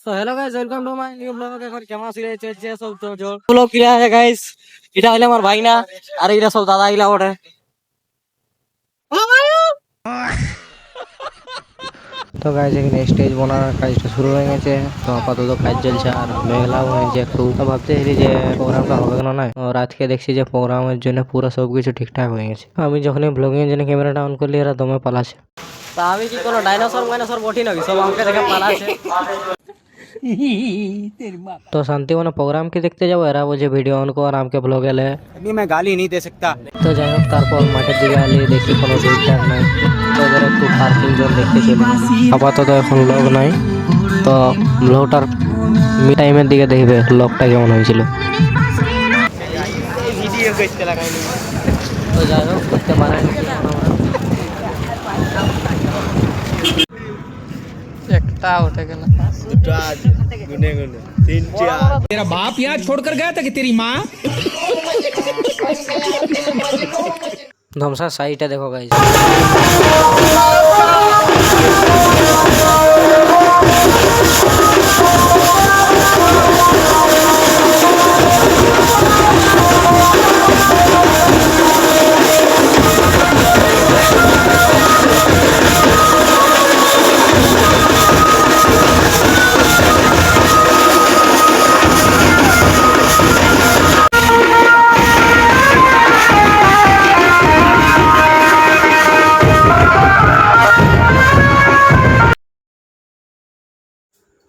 So hello guys, welcome to my new blog. এখন কেমন আছি রে চলছে সব তো জোর ব্লগ কি আছে গাইস। এটা হইলো আমার ভাই না, আর এটা সব দাদা ইলা ওঠে। তো গাইস এখানে স্টেজ বানানোর কাজটা শুরু হয়ে গেছে। তো আপাতত কাজ চলছে আর মেঘলাও হয়েছে একটু। তো ভাবতে যে প্রোগ্রামটা হবে না নয়, আর আজকে দেখছি যে প্রোগ্রামের জন্য পুরো সবকিছু ঠিকঠাক হয়ে গেছে। আমি যখনই ব্লগিং এর জন্য ক্যামেরাটা অন করলি এরা দমে পালাছে। তা আমি কি কোনো ডাইনোসর মাইনোসর বটি নাকি, সব আমাকে দেখে পালাছে। তো শান্তিবনে প্রোগ্রাম কি দেখতে যাবো, এরা বলছে ভিডিও অন কর, আমাকে ব্লগ এলে मैं गाली नहीं दे सकता। তো যাই হোক তারপর মাঠের দিকে আলি দেখি কোনো ঠিকঠাক নাই। তো এবার একটু পার্কিং জোন দেখতে চলে গেছি। আপাতত এখন লগ নাই, তো ব্লগটার মি টাইমের দিকে দেখবে লগটা কেমন হয়েছিল। वीडियो को इसके लगाई नहीं। তো যাই হোক দেখতে পারেন একটা উঠে গেল। गुने गुने तीन चार। तेरा बाप यहाँ छोड़कर गया था कि तेरी माँ? ধ্বংসার সাইডটা দেখো গাইস।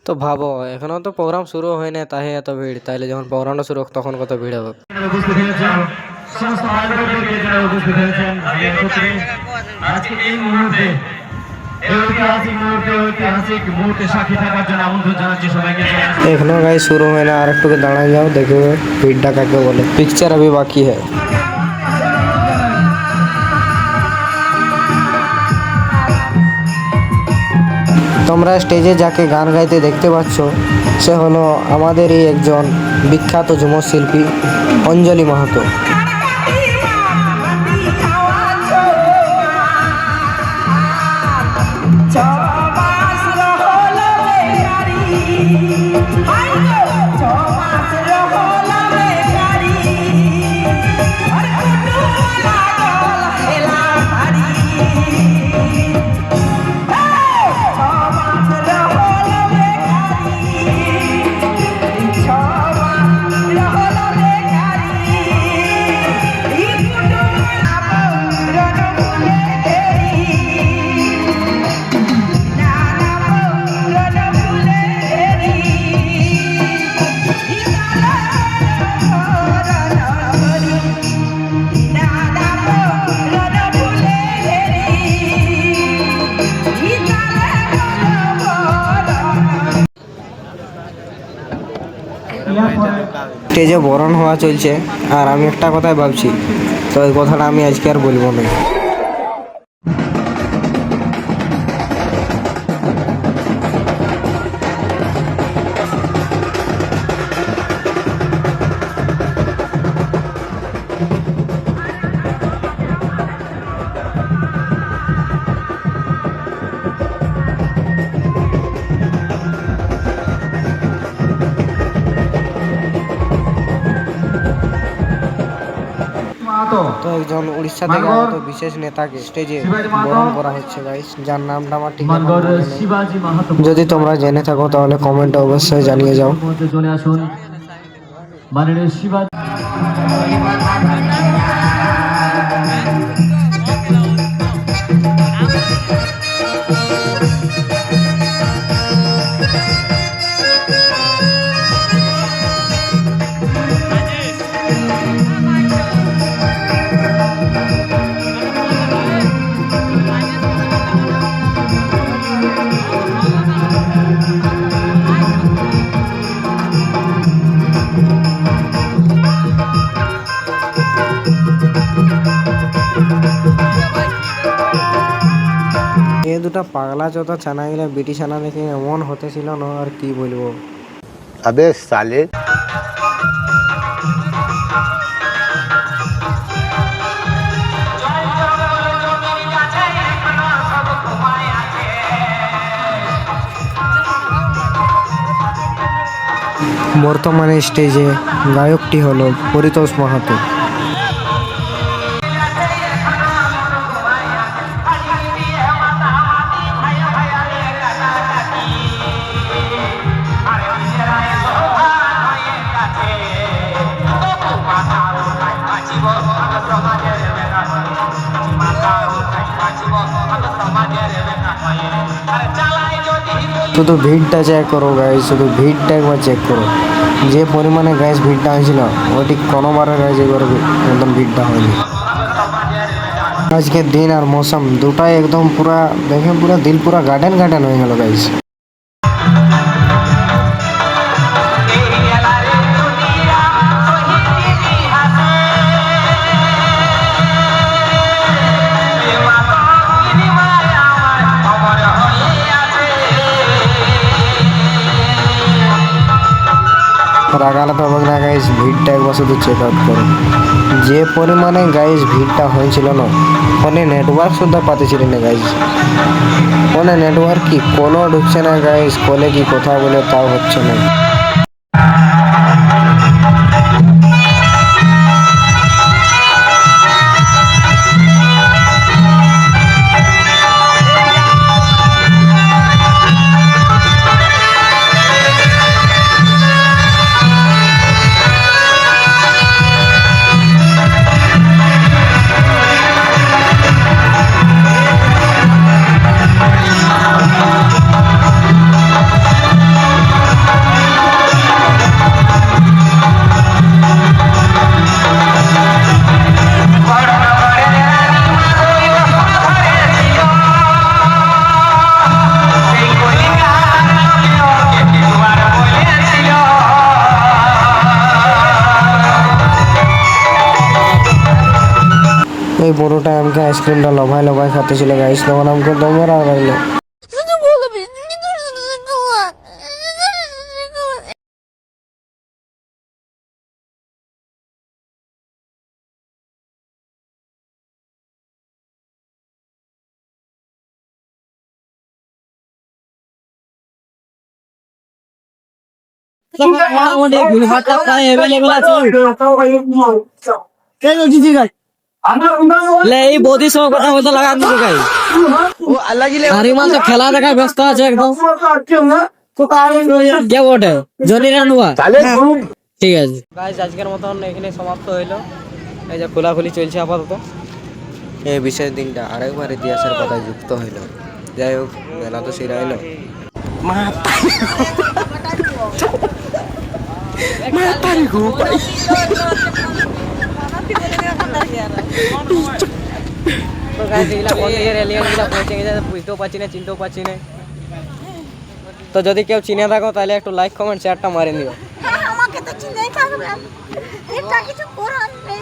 তো ভাবো এখনো তো প্রোগ্রাম শুরু হয় না, তাই এত ভিড়। তাইলে যখন প্রোগ্রামটা শুরু হোক তখন কত ভিড় হবে। উপস্থিত হয়েছেন সমস্ত আয়োজকদেরকে যারা উপস্থিত হয়েছেন আজকে এই মুহূর্তে ঐতিহাসিক মুহূর্তে সাক্ষী থাকার জন্য আমন্ত্রণ জানাচ্ছি সবাইকে। এখনো গাই শুরু হয় না, আর একটু দাঁড়ায় যাও দেখবে ভিড়টা কাকে বলে। পিকচার अभी বাকি है। তোমরা স্টেজে যাকে গান গাইতে দেখতে পাচ্ছ সে হলো আমাদেরই একজন বিখ্যাত ঝুমুর শিল্পী অঞ্জলি মাহাতো। স্টেজে বরণ হওয়া চলছে আর আমি একটা কথাই ভাবছি, তো এই কথাটা আমি আজকে আর বলবো না। তো একজন উড়িষ্যা থেকে আগত বিশেষ নেতাকে স্টেজে বরণ করা হচ্ছে গাইস, যার নামটা আমার ঠিক এখন মনে নেই। যদি তোমরা জেনে থাকো তাহলে কমেন্টে অবশ্যই জানিয়ে যাও। চলে আসুন মাননীয় শিবাজি। এই দুটা পাগলা চোতা ছানা গেলে বিটি ছানা দেখে এমন হতেছিল না, আর কি বলবো। अबे साले। বর্তমানে স্টেজে গায়কটি হলো পরিতোষ মাহাতো। শুধু ভিড়টা চেক করো গাইস, শুধু ভিড়টা একবার চেক করো। যে পরিমাণে গাইস ভিড়টা হয়েছিল ওটি কোনোবারে গাইস এবার একদম ভিড়টা হয়নি। আজকের দিন আর মৌসুম দুটাই একদম পুরা দেখে পুরা দিল পুরা গার্ডেন গার্ডেন হয়ে গেল গাইস। রাগালাতে হবে না গাইস, ভিড়টা একবার শুধু চেক আউট করো। যে পরিমাণে গাইস ভিড়টা হয়েছিল না, ফোনে নেটওয়ার্ক শুদ্ধ পাতেছিল না গাইস। ফোনে নেটওয়ার্ক কি কোনো ঢুকছে না গাইস, কলে কি কথা বলে তাও হচ্ছে না। এই বড়টা আমাকে আইসক্রিমটা লভাই লভাই খাতে ছিল গাইস, তখন আমাকে দমের আর লাগলো। এই বৌদির সঙ্গে কথা বলতে লাগা দিল গাই। হারিমাল তো খেলা দেখায় ব্যস্ত আছে একদম। কে বটে জনি রানুয়া, ঠিক আছে গাইস, আজকের মতন এখানে সমাপ্ত হইলো। এই যে খোলাখুলি চলছে আপাতত। এই বিশেষ দিনটা আরেকবার ইতিহাসের কথায় যুক্ত হইল। যাই হোক, মেলা তো সেরা হইল। বুঝতেও পারছি না, চিনতেও পারছি না। তো যদি কেউ চিনে থাকো তাহলে একটু লাইক কমেন্ট শেয়ারটা মারে দিও। আমাকে তো চিনেই থাকবে, এটা কিছু করার নেই।